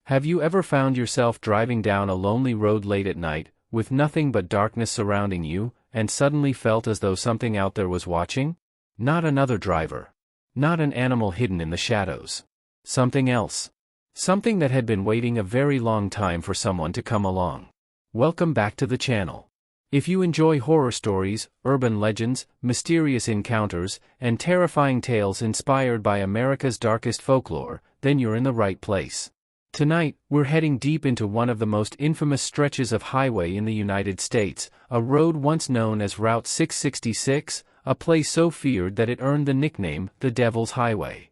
Have you ever found yourself driving down a lonely road late at night, with nothing but darkness surrounding you, and suddenly felt as though something out there was watching? Not another driver. Not an animal hidden in the shadows. Something else. Something that had been waiting a very long time for someone to come along. Welcome back to the channel. If you enjoy horror stories, urban legends, mysterious encounters, and terrifying tales inspired by America's darkest folklore, then you're in the right place. Tonight, we're heading deep into one of the most infamous stretches of highway in the United States, a road once known as Route 666, a place so feared that it earned the nickname, the Devil's Highway.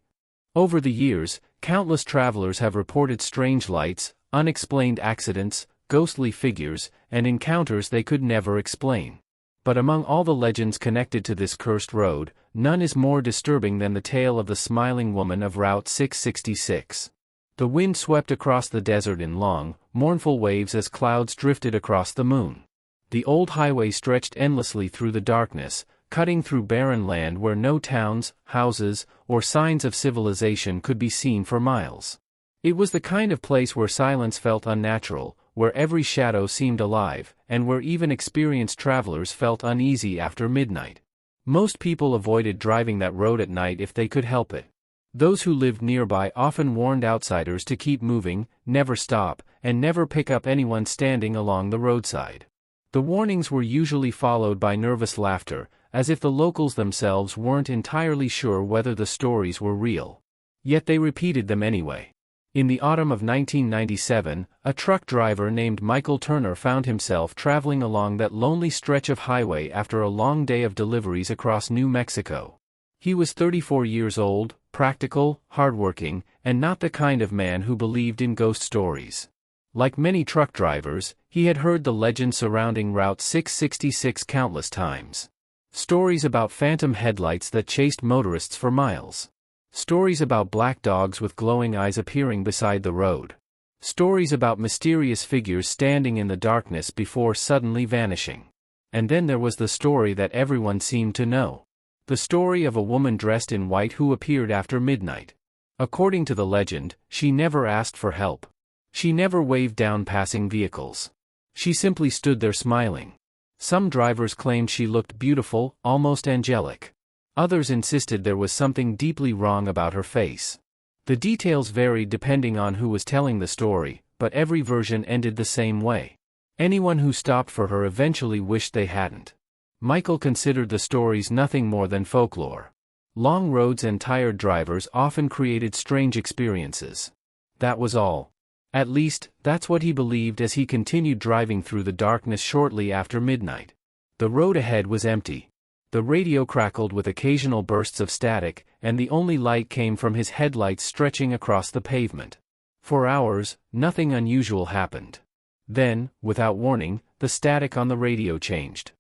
Over the years, countless travelers have reported strange lights, unexplained accidents, ghostly figures, and encounters they could never explain. But among all the legends connected to this cursed road, none is more disturbing than the tale of the smiling woman of Route 666. The wind swept across the desert in long, mournful waves as clouds drifted across the moon. The old highway stretched endlessly through the darkness, cutting through barren land where no towns, houses, or signs of civilization could be seen for miles. It was the kind of place where silence felt unnatural, where every shadow seemed alive, and where even experienced travelers felt uneasy after midnight. Most people avoided driving that road at night if they could help it. Those who lived nearby often warned outsiders to keep moving, never stop, and never pick up anyone standing along the roadside. The warnings were usually followed by nervous laughter, as if the locals themselves weren't entirely sure whether the stories were real. Yet they repeated them anyway. In the autumn of 1997, a truck driver named Michael Turner found himself traveling along that lonely stretch of highway after a long day of deliveries across New Mexico. He was 34 years old, practical, hardworking, and not the kind of man who believed in ghost stories. Like many truck drivers, he had heard the legend surrounding Route 666 countless times. Stories about phantom headlights that chased motorists for miles. Stories about black dogs with glowing eyes appearing beside the road. Stories about mysterious figures standing in the darkness before suddenly vanishing. And then there was the story that everyone seemed to know. The story of a woman dressed in white who appeared after midnight. According to the legend, she never asked for help. She never waved down passing vehicles. She simply stood there smiling. Some drivers claimed she looked beautiful, almost angelic. Others insisted there was something deeply wrong about her face. The details varied depending on who was telling the story, but every version ended the same way. Anyone who stopped for her eventually wished they hadn't. Michael considered the stories nothing more than folklore. Long roads and tired drivers often created strange experiences. That was all. At least, that's what he believed as he continued driving through the darkness shortly after midnight. The road ahead was empty. The radio crackled with occasional bursts of static, and the only light came from his headlights stretching across the pavement. For hours, nothing unusual happened. Then, without warning, the static on the radio changed.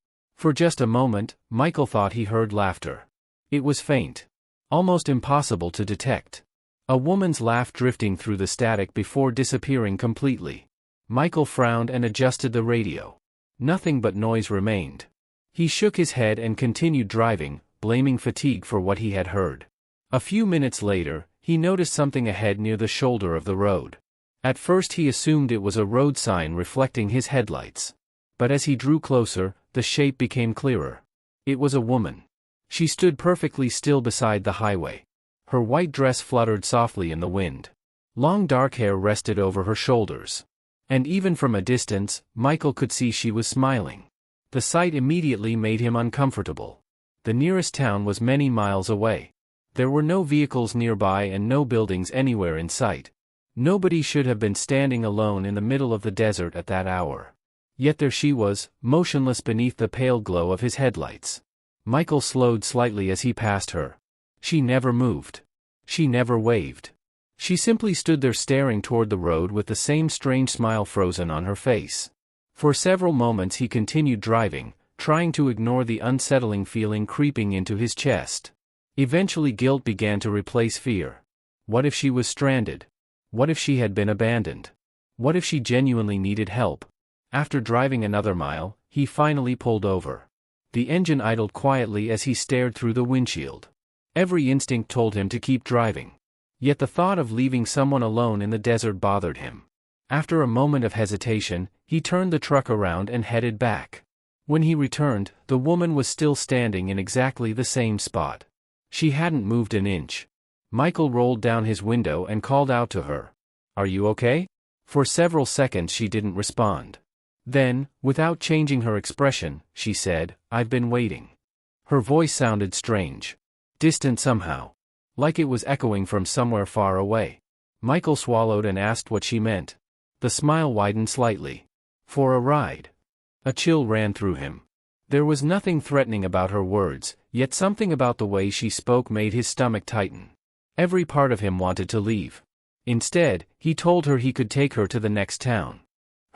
For just a moment, Michael thought he heard laughter. It was faint. Almost impossible to detect. A woman's laugh drifting through the static before disappearing completely. Michael frowned and adjusted the radio. Nothing but noise remained. He shook his head and continued driving, blaming fatigue for what he had heard. A few minutes later, he noticed something ahead near the shoulder of the road. At first he assumed it was a road sign reflecting his headlights. But as he drew closer, the shape became clearer. It was a woman. She stood perfectly still beside the highway. Her white dress fluttered softly in the wind. Long dark hair rested over her shoulders. And even from a distance, Michael could see she was smiling. The sight immediately made him uncomfortable. The nearest town was many miles away. There were no vehicles nearby and no buildings anywhere in sight. Nobody should have been standing alone in the middle of the desert at that hour. Yet there she was, motionless beneath the pale glow of his headlights. Michael slowed slightly as he passed her. She never moved. She never waved. She simply stood there staring toward the road with the same strange smile frozen on her face. For several moments he continued driving, trying to ignore the unsettling feeling creeping into his chest. Eventually guilt began to replace fear. What if she was stranded? What if she had been abandoned? What if she genuinely needed help? After driving another mile, he finally pulled over. The engine idled quietly as he stared through the windshield. Every instinct told him to keep driving. Yet the thought of leaving someone alone in the desert bothered him. After a moment of hesitation, he turned the truck around and headed back. When he returned, the woman was still standing in exactly the same spot. She hadn't moved an inch. Michael rolled down his window and called out to her. "Are you okay?" For several seconds she didn't respond. Then, without changing her expression, she said, "I've been waiting." Her voice sounded strange. Distant somehow. Like it was echoing from somewhere far away. Michael swallowed and asked what she meant. The smile widened slightly. "For a ride." A chill ran through him. There was nothing threatening about her words, yet something about the way she spoke made his stomach tighten. Every part of him wanted to leave. Instead, he told her he could take her to the next town.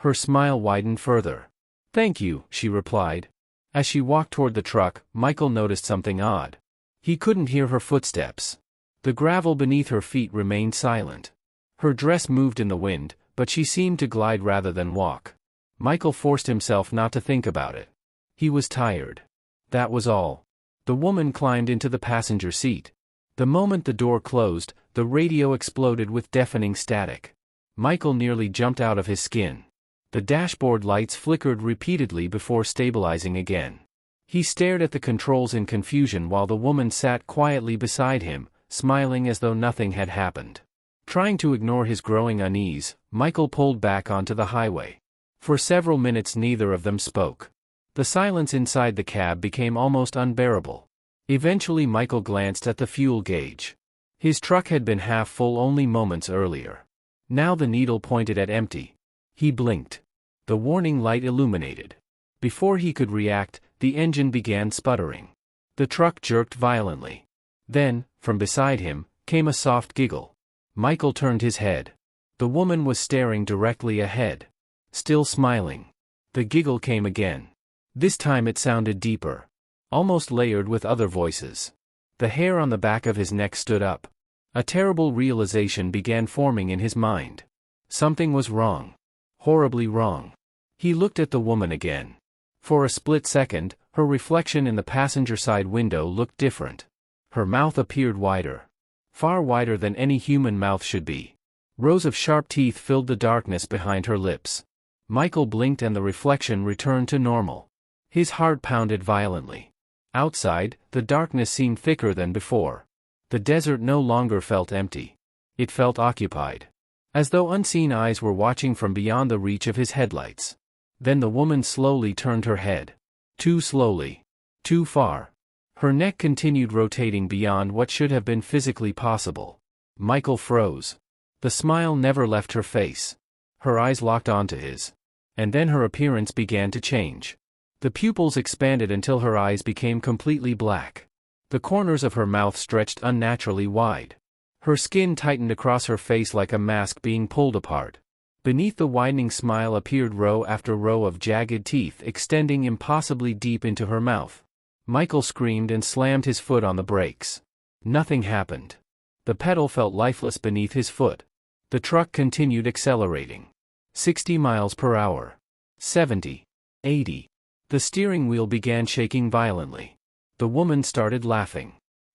Her smile widened further. "Thank you," she replied. As she walked toward the truck, Michael noticed something odd. He couldn't hear her footsteps. The gravel beneath her feet remained silent. Her dress moved in the wind, but she seemed to glide rather than walk. Michael forced himself not to think about it. He was tired. That was all. The woman climbed into the passenger seat. The moment the door closed, the radio exploded with deafening static. Michael nearly jumped out of his skin. The dashboard lights flickered repeatedly before stabilizing again. He stared at the controls in confusion while the woman sat quietly beside him, smiling as though nothing had happened. Trying to ignore his growing unease, Michael pulled back onto the highway. For several minutes neither of them spoke. The silence inside the cab became almost unbearable. Eventually Michael glanced at the fuel gauge. His truck had been half full only moments earlier. Now the needle pointed at empty. He blinked. The warning light illuminated. Before he could react, the engine began sputtering. The truck jerked violently. Then, from beside him, came a soft giggle. Michael turned his head. The woman was staring directly ahead. Still smiling. The giggle came again. This time it sounded deeper. Almost layered with other voices. The hair on the back of his neck stood up. A terrible realization began forming in his mind. Something was wrong. Horribly wrong. He looked at the woman again. For a split second, her reflection in the passenger side window looked different. Her mouth appeared wider. Far wider than any human mouth should be. Rows of sharp teeth filled the darkness behind her lips. Michael blinked and the reflection returned to normal. His heart pounded violently. Outside, the darkness seemed thicker than before. The desert no longer felt empty. It felt occupied. As though unseen eyes were watching from beyond the reach of his headlights. Then the woman slowly turned her head. Too slowly. Too far. Her neck continued rotating beyond what should have been physically possible. Michael froze. The smile never left her face. Her eyes locked onto his. And then her appearance began to change. The pupils expanded until her eyes became completely black. The corners of her mouth stretched unnaturally wide. Her skin tightened across her face like a mask being pulled apart. Beneath the widening smile appeared row after row of jagged teeth extending impossibly deep into her mouth. Michael screamed and slammed his foot on the brakes. Nothing happened. The pedal felt lifeless beneath his foot. The truck continued accelerating. 60 miles per hour. 70. 80. The steering wheel began shaking violently. The woman started laughing.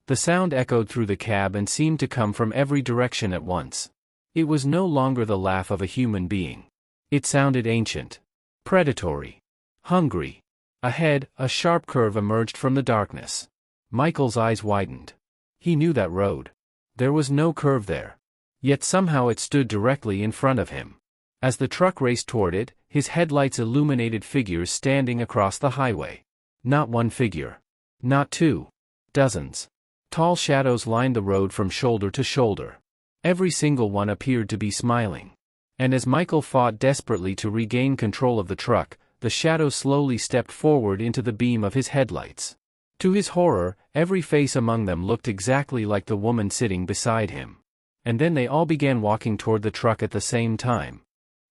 The sound echoed through the cab and seemed to come from every direction at once. It was no longer the laugh of a human being. It sounded ancient. Predatory. Hungry. Ahead, a sharp curve emerged from the darkness. Michael's eyes widened. He knew that road. There was no curve there. Yet somehow it stood directly in front of him. As the truck raced toward it, his headlights illuminated figures standing across the highway. Not one figure. Not two. Dozens. Tall shadows lined the road from shoulder to shoulder. Every single one appeared to be smiling. And as Michael fought desperately to regain control of the truck, the shadows slowly stepped forward into the beam of his headlights. To his horror, every face among them looked exactly like the woman sitting beside him. And then they all began walking toward the truck at the same time.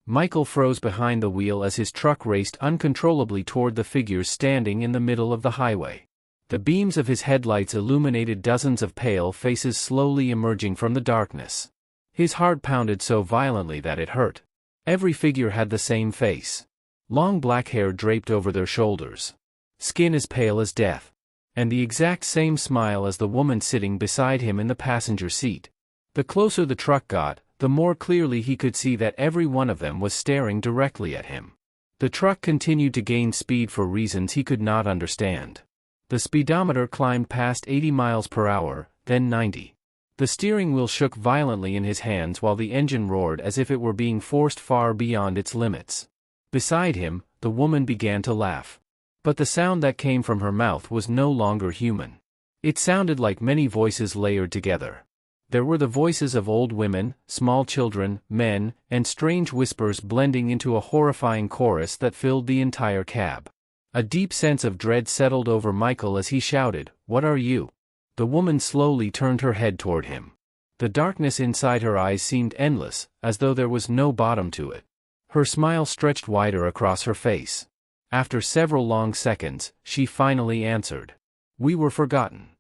Michael froze behind the wheel as his truck raced uncontrollably toward the figures standing in the middle of the highway. The beams of his headlights illuminated dozens of pale faces slowly emerging from the darkness. His heart pounded so violently that it hurt. Every figure had the same face. Long black hair draped over their shoulders. Skin as pale as death. And the exact same smile as the woman sitting beside him in the passenger seat. The closer the truck got, the more clearly he could see that every one of them was staring directly at him. The truck continued to gain speed for reasons he could not understand. The speedometer climbed past 80 miles per hour, then 90. The steering wheel shook violently in his hands while the engine roared as if it were being forced far beyond its limits. Beside him, the woman began to laugh. But the sound that came from her mouth was no longer human. It sounded like many voices layered together. There were the voices of old women, small children, men, and strange whispers blending into a horrifying chorus that filled the entire cab. A deep sense of dread settled over Michael as he shouted, "What are you?" The woman slowly turned her head toward him. The darkness inside her eyes seemed endless, as though there was no bottom to it. Her smile stretched wider across her face. After several long seconds, she finally answered. "We were forgotten."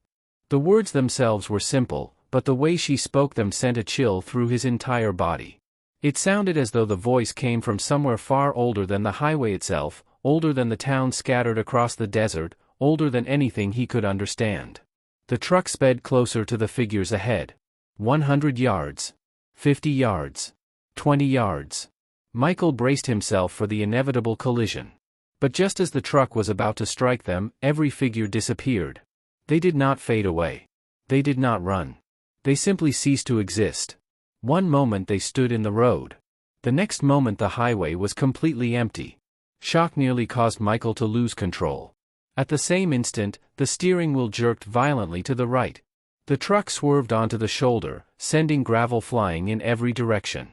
The words themselves were simple, but the way she spoke them sent a chill through his entire body. It sounded as though the voice came from somewhere far older than the highway itself, older than the towns scattered across the desert, older than anything he could understand. The truck sped closer to the figures ahead. 100 yards. 50 yards. 20 yards. Michael braced himself for the inevitable collision. But just as the truck was about to strike them, every figure disappeared. They did not fade away. They did not run. They simply ceased to exist. One moment they stood in the road. The next moment the highway was completely empty. Shock nearly caused Michael to lose control. At the same instant, the steering wheel jerked violently to the right. The truck swerved onto the shoulder, sending gravel flying in every direction.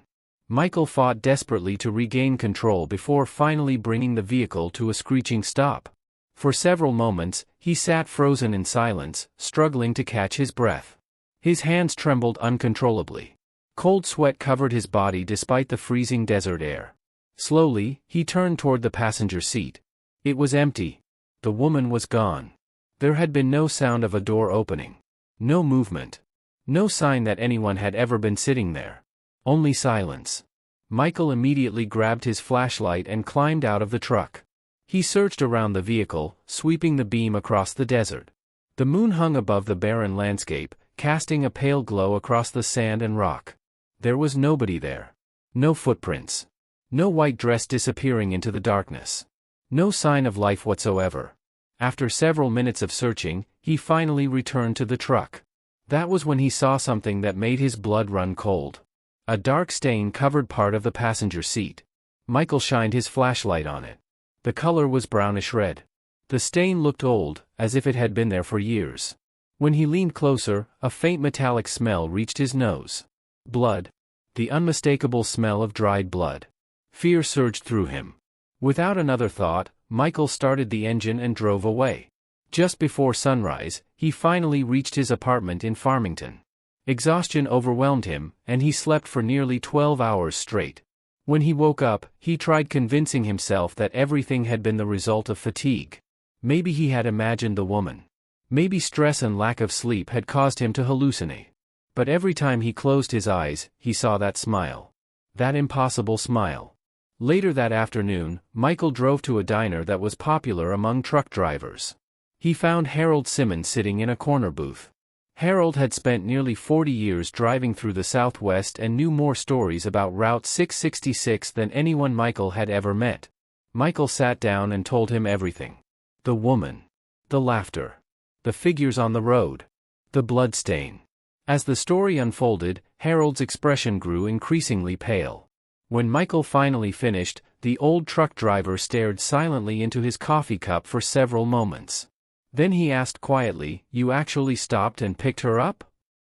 Michael fought desperately to regain control before finally bringing the vehicle to a screeching stop. For several moments, he sat frozen in silence, struggling to catch his breath. His hands trembled uncontrollably. Cold sweat covered his body despite the freezing desert air. Slowly, he turned toward the passenger seat. It was empty. The woman was gone. There had been no sound of a door opening. No movement. No sign that anyone had ever been sitting there. Only silence. Michael immediately grabbed his flashlight and climbed out of the truck. He searched around the vehicle, sweeping the beam across the desert. The moon hung above the barren landscape, casting a pale glow across the sand and rock. There was nobody there. No footprints. No white dress disappearing into the darkness. No sign of life whatsoever. After several minutes of searching, he finally returned to the truck. That was when he saw something that made his blood run cold. A dark stain covered part of the passenger seat. Michael shined his flashlight on it. The color was brownish red. The stain looked old, as if it had been there for years. When he leaned closer, a faint metallic smell reached his nose. Blood. The unmistakable smell of dried blood. Fear surged through him. Without another thought, Michael started the engine and drove away. Just before sunrise, he finally reached his apartment in Farmington. Exhaustion overwhelmed him, and he slept for nearly 12 hours straight. When he woke up, he tried convincing himself that everything had been the result of fatigue. Maybe he had imagined the woman. Maybe stress and lack of sleep had caused him to hallucinate. But every time he closed his eyes, he saw that smile. That impossible smile. Later that afternoon, Michael drove to a diner that was popular among truck drivers. He found Harold Simmons sitting in a corner booth. Harold had spent nearly 40 years driving through the Southwest and knew more stories about Route 666 than anyone Michael had ever met. Michael sat down and told him everything. The woman. The laughter. The figures on the road. The bloodstain. As the story unfolded, Harold's expression grew increasingly pale. When Michael finally finished, the old truck driver stared silently into his coffee cup for several moments. Then he asked quietly, "You actually stopped and picked her up?"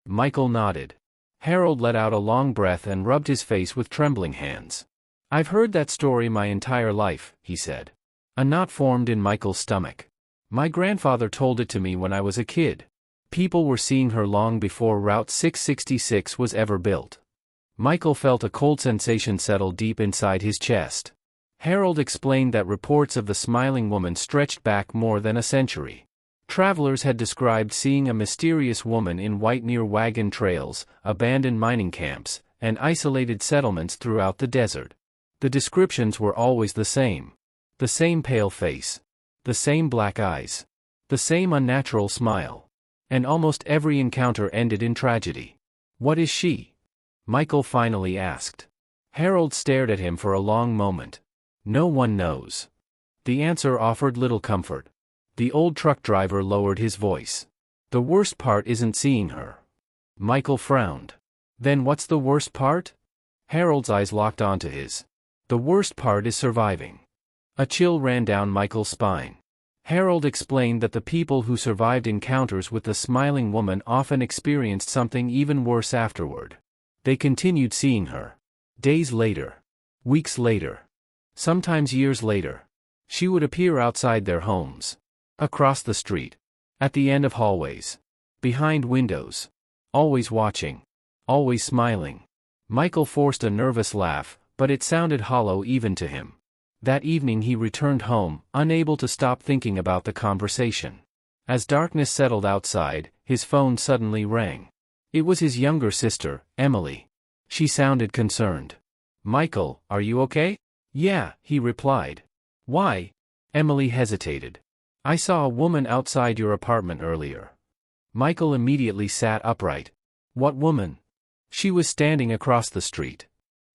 Michael nodded. Harold let out a long breath and rubbed his face with trembling hands. "I've heard that story my entire life," he said. A knot formed in Michael's stomach. "My grandfather told it to me when I was a kid. People were seeing her long before Route 666 was ever built." Michael felt a cold sensation settle deep inside his chest. Harold explained that reports of the smiling woman stretched back more than a century. Travelers had described seeing a mysterious woman in white near wagon trails, abandoned mining camps, and isolated settlements throughout the desert. The descriptions were always the same. The same pale face. The same black eyes. The same unnatural smile. And almost every encounter ended in tragedy. What is she? Michael finally asked. Harold stared at him for a long moment. No one knows. The answer offered little comfort. The old truck driver lowered his voice. The worst part isn't seeing her. Michael frowned. Then what's the worst part? Harold's eyes locked onto his. The worst part is surviving. A chill ran down Michael's spine. Harold explained that the people who survived encounters with the smiling woman often experienced something even worse afterward. They continued seeing her. Days later. Weeks later. Sometimes years later. She would appear outside their homes. Across the street. At the end of hallways. Behind windows. Always watching. Always smiling. Michael forced a nervous laugh, but it sounded hollow even to him. That evening he returned home, unable to stop thinking about the conversation. As darkness settled outside, his phone suddenly rang. It was his younger sister, Emily. She sounded concerned. "Michael, are you okay?" "Yeah," he replied. "Why?" Emily hesitated. "I saw a woman outside your apartment earlier." Michael immediately sat upright. "What woman?" "She was standing across the street."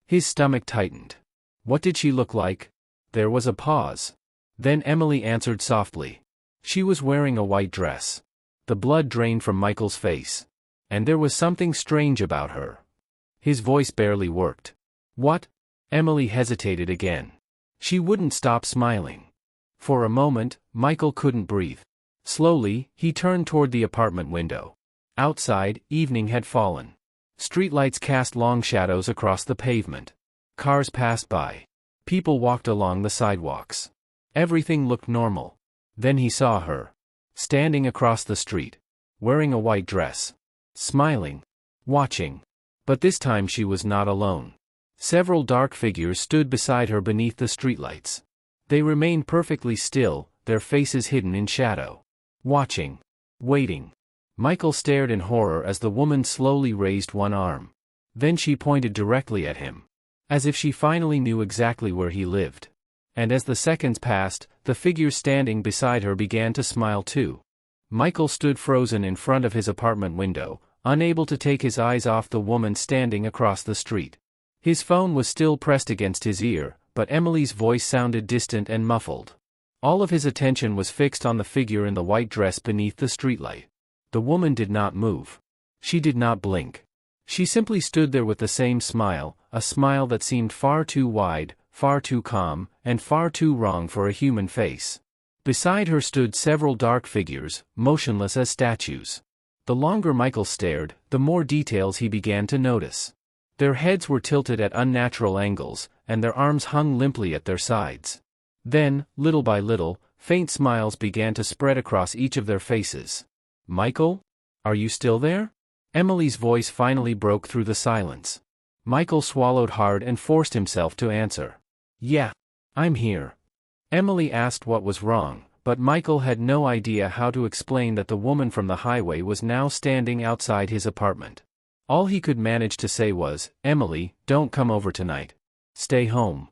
His stomach tightened. "What did she look like?" There was a pause. Then Emily answered softly. She was wearing a white dress. The blood drained from Michael's face. And there was something strange about her. His voice barely worked. "What?" Emily hesitated again. She wouldn't stop smiling. For a moment, Michael couldn't breathe. Slowly, he turned toward the apartment window. Outside, evening had fallen. Streetlights cast long shadows across the pavement. Cars passed by. People walked along the sidewalks. Everything looked normal. Then he saw her. Standing across the street. Wearing a white dress. Smiling. Watching. But this time she was not alone. Several dark figures stood beside her beneath the streetlights. They remained perfectly still, their faces hidden in shadow. Watching. Waiting. Michael stared in horror as the woman slowly raised one arm. Then she pointed directly at him. As if she finally knew exactly where he lived. And as the seconds passed, the figures standing beside her began to smile too. Michael stood frozen in front of his apartment window, unable to take his eyes off the woman standing across the street. His phone was still pressed against his ear, but Emily's voice sounded distant and muffled. All of his attention was fixed on the figure in the white dress beneath the streetlight. The woman did not move. She did not blink. She simply stood there with the same smile, a smile that seemed far too wide, far too calm, and far too wrong for a human face. Beside her stood several dark figures, motionless as statues. The longer Michael stared, the more details he began to notice. Their heads were tilted at unnatural angles, and their arms hung limply at their sides. Then, little by little, faint smiles began to spread across each of their faces. "Michael? Are you still there?" Emily's voice finally broke through the silence. Michael swallowed hard and forced himself to answer. "Yeah. I'm here." Emily asked what was wrong, but Michael had no idea how to explain that the woman from the highway was now standing outside his apartment. All he could manage to say was, "Emily, don't come over tonight. Stay home."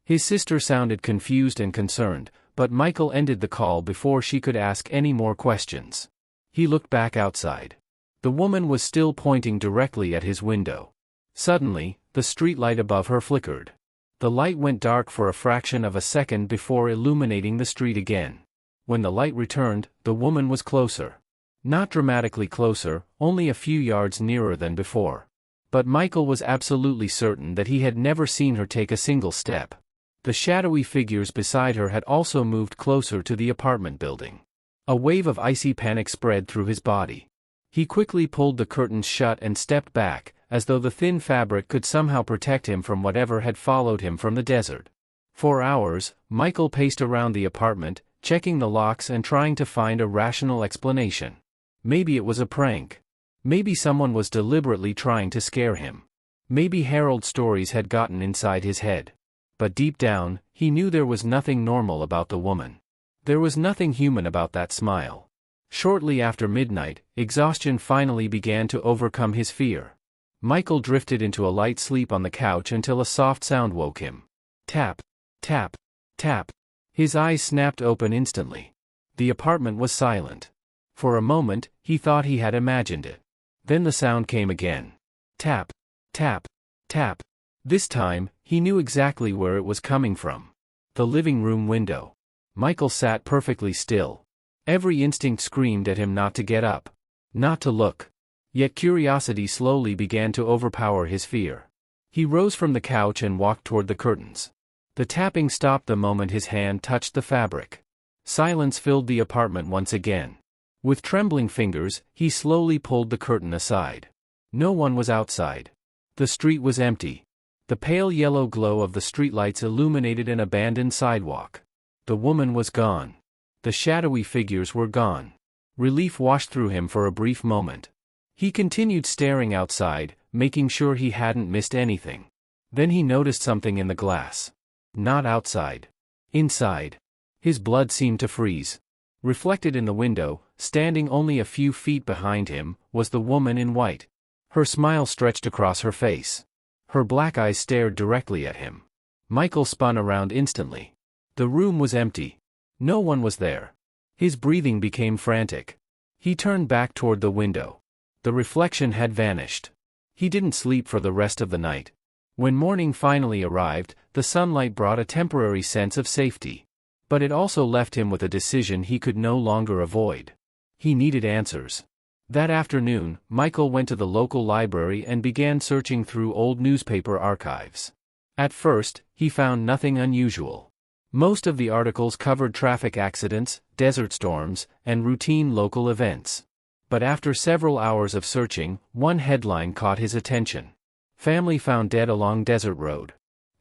His sister sounded confused and concerned, but Michael ended the call before she could ask any more questions. He looked back outside. The woman was still pointing directly at his window. Suddenly, the streetlight above her flickered. The light went dark for a fraction of a second before illuminating the street again. When the light returned, the woman was closer. Not dramatically closer, only a few yards nearer than before. But Michael was absolutely certain that he had never seen her take a single step. The shadowy figures beside her had also moved closer to the apartment building. A wave of icy panic spread through his body. He quickly pulled the curtains shut and stepped back, as though the thin fabric could somehow protect him from whatever had followed him from the desert. For hours, Michael paced around the apartment, checking the locks and trying to find a rational explanation. Maybe it was a prank. Maybe someone was deliberately trying to scare him. Maybe Harold's stories had gotten inside his head. But deep down, he knew there was nothing normal about the woman. There was nothing human about that smile. Shortly after midnight, exhaustion finally began to overcome his fear. Michael drifted into a light sleep on the couch until a soft sound woke him. Tap, tap, tap. His eyes snapped open instantly. The apartment was silent. For a moment, he thought he had imagined it. Then the sound came again. Tap, tap, tap. This time, he knew exactly where it was coming from. The living room window. Michael sat perfectly still. Every instinct screamed at him not to get up, not to look. Yet curiosity slowly began to overpower his fear. He rose from the couch and walked toward the curtains. The tapping stopped the moment his hand touched the fabric. Silence filled the apartment once again. With trembling fingers, he slowly pulled the curtain aside. No one was outside. The street was empty. The pale yellow glow of the streetlights illuminated an abandoned sidewalk. The woman was gone. The shadowy figures were gone. Relief washed through him for a brief moment. He continued staring outside, making sure he hadn't missed anything. Then he noticed something in the glass. Not outside. Inside. His blood seemed to freeze. Reflected in the window, standing only a few feet behind him, was the woman in white. Her smile stretched across her face. Her black eyes stared directly at him. Michael spun around instantly. The room was empty. No one was there. His breathing became frantic. He turned back toward the window. The reflection had vanished. He didn't sleep for the rest of the night. When morning finally arrived, the sunlight brought a temporary sense of safety. But it also left him with a decision he could no longer avoid. He needed answers. That afternoon, Michael went to the local library and began searching through old newspaper archives. At first, he found nothing unusual. Most of the articles covered traffic accidents, desert storms, and routine local events. But after several hours of searching, one headline caught his attention. Family found dead along desert road.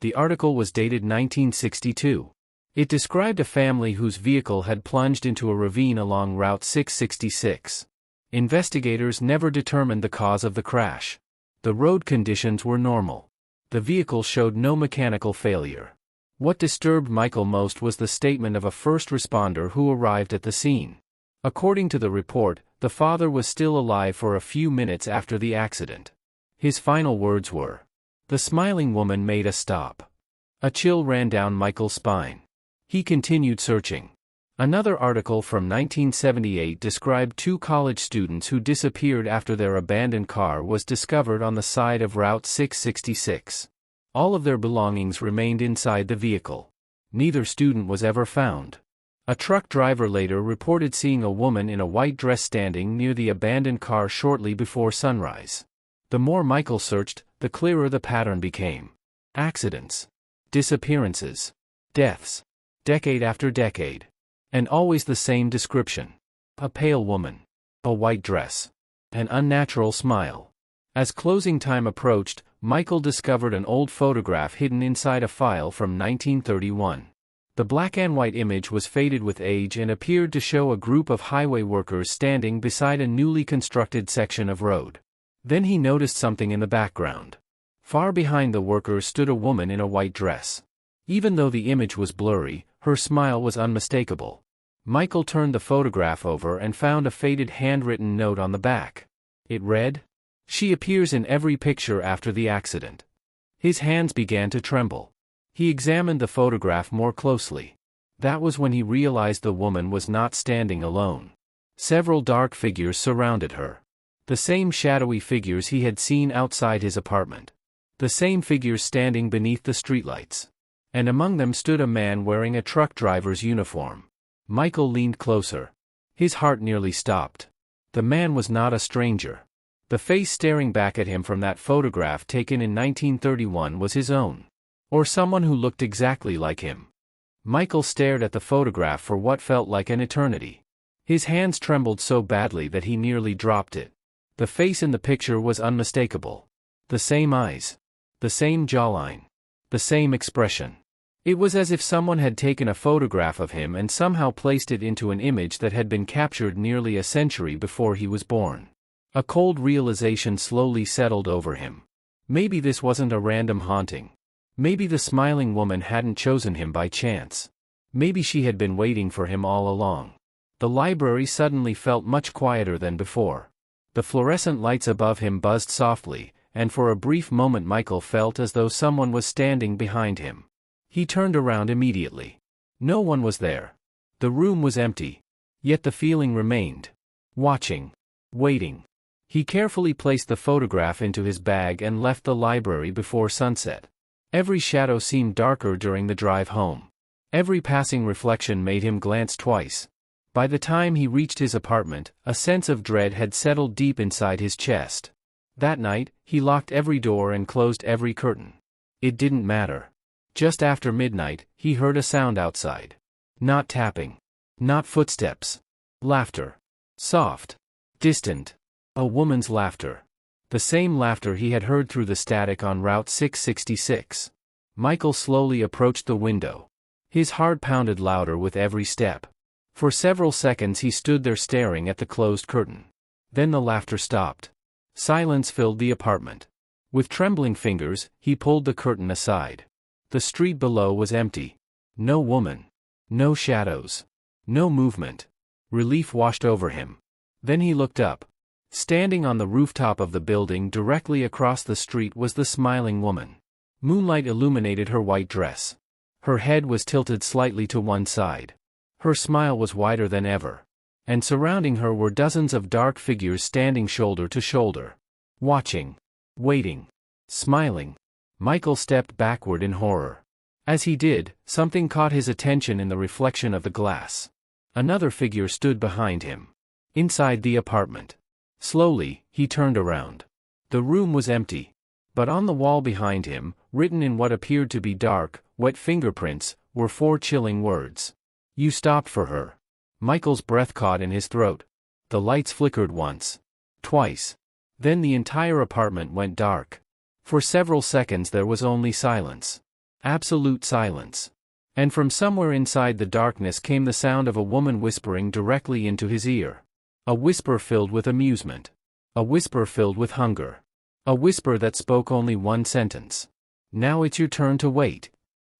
The article was dated 1962. It described a family whose vehicle had plunged into a ravine along Route 666. Investigators never determined the cause of the crash. The road conditions were normal. The vehicle showed no mechanical failure. What disturbed Michael most was the statement of a first responder who arrived at the scene. According to the report, the father was still alive for a few minutes after the accident. His final words were, "The smiling woman made a stop." A chill ran down Michael's spine. He continued searching. Another article from 1978 described two college students who disappeared after their abandoned car was discovered on the side of Route 666. All of their belongings remained inside the vehicle. Neither student was ever found. A truck driver later reported seeing a woman in a white dress standing near the abandoned car shortly before sunrise. The more Michael searched, the clearer the pattern became. Accidents. Disappearances. Deaths. Decade after decade. And always the same description. A pale woman. A white dress. An unnatural smile. As closing time approached, Michael discovered an old photograph hidden inside a file from 1931. The black and white image was faded with age and appeared to show a group of highway workers standing beside a newly constructed section of road. Then he noticed something in the background. Far behind the workers stood a woman in a white dress. Even though the image was blurry, her smile was unmistakable. Michael turned the photograph over and found a faded handwritten note on the back. It read, "She appears in every picture after the accident." His hands began to tremble. He examined the photograph more closely. That was when he realized the woman was not standing alone. Several dark figures surrounded her. The same shadowy figures he had seen outside his apartment. The same figures standing beneath the streetlights. And among them stood a man wearing a truck driver's uniform. Michael leaned closer. His heart nearly stopped. The man was not a stranger. The face staring back at him from that photograph taken in 1931 was his own. Or someone who looked exactly like him. Michael stared at the photograph for what felt like an eternity. His hands trembled so badly that he nearly dropped it. The face in the picture was unmistakable. The same eyes. The same jawline. The same expression. It was as if someone had taken a photograph of him and somehow placed it into an image that had been captured nearly a century before he was born. A cold realization slowly settled over him. Maybe this wasn't a random haunting. Maybe the smiling woman hadn't chosen him by chance. Maybe she had been waiting for him all along. The library suddenly felt much quieter than before. The fluorescent lights above him buzzed softly, and for a brief moment Michael felt as though someone was standing behind him. He turned around immediately. No one was there. The room was empty. Yet the feeling remained. Watching. Waiting. He carefully placed the photograph into his bag and left the library before sunset. Every shadow seemed darker during the drive home. Every passing reflection made him glance twice. By the time he reached his apartment, a sense of dread had settled deep inside his chest. That night, he locked every door and closed every curtain. It didn't matter. Just after midnight, he heard a sound outside. Not tapping. Not footsteps. Laughter. Soft. Distant. A woman's laughter. The same laughter he had heard through the static on Route 666. Michael slowly approached the window. His heart pounded louder with every step. For several seconds he stood there staring at the closed curtain. Then the laughter stopped. Silence filled the apartment. With trembling fingers, he pulled the curtain aside. The street below was empty. No woman. No shadows. No movement. Relief washed over him. Then he looked up. Standing on the rooftop of the building directly across the street was the smiling woman. Moonlight illuminated her white dress. Her head was tilted slightly to one side. Her smile was wider than ever. And surrounding her were dozens of dark figures standing shoulder to shoulder. Watching. Waiting. Smiling. Michael stepped backward in horror. As he did, something caught his attention in the reflection of the glass. Another figure stood behind him. Inside the apartment. Slowly, he turned around. The room was empty. But on the wall behind him, written in what appeared to be dark, wet fingerprints, were 4 chilling words. You stopped for her. Michael's breath caught in his throat. The lights flickered once. Twice. Then the entire apartment went dark. For several seconds there was only silence. Absolute silence. And from somewhere inside the darkness came the sound of a woman whispering directly into his ear. A whisper filled with amusement. A whisper filled with hunger. A whisper that spoke only one sentence. Now it's your turn to wait.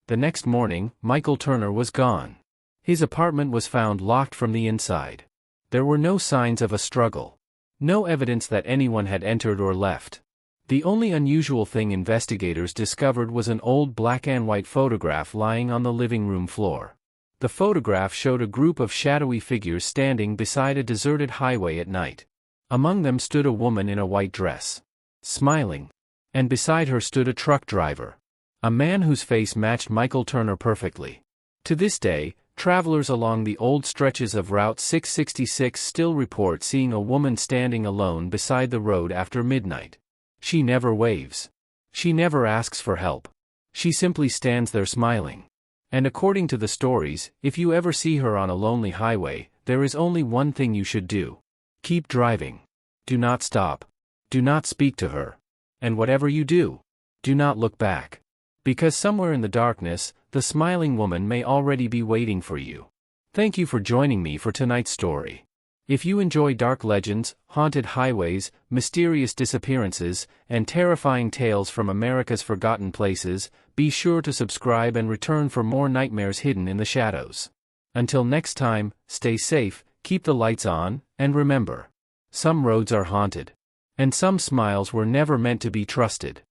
The next morning, Michael Turner was gone. His apartment was found locked from the inside. There were no signs of a struggle. No evidence that anyone had entered or left. The only unusual thing investigators discovered was an old black and white photograph lying on the living room floor. The photograph showed a group of shadowy figures standing beside a deserted highway at night. Among them stood a woman in a white dress, smiling. And beside her stood a truck driver. A man whose face matched Michael Turner perfectly. To this day, travelers along the old stretches of Route 666 still report seeing a woman standing alone beside the road after midnight. She never waves. She never asks for help. She simply stands there smiling. And according to the stories, if you ever see her on a lonely highway, there is only one thing you should do. Keep driving. Do not stop. Do not speak to her. And whatever you do, do not look back. Because somewhere in the darkness, the smiling woman may already be waiting for you. Thank you for joining me for tonight's story. If you enjoy dark legends, haunted highways, mysterious disappearances, and terrifying tales from America's forgotten places, be sure to subscribe and return for more nightmares hidden in the shadows. Until next time, stay safe, keep the lights on, and remember, some roads are haunted. And some smiles were never meant to be trusted.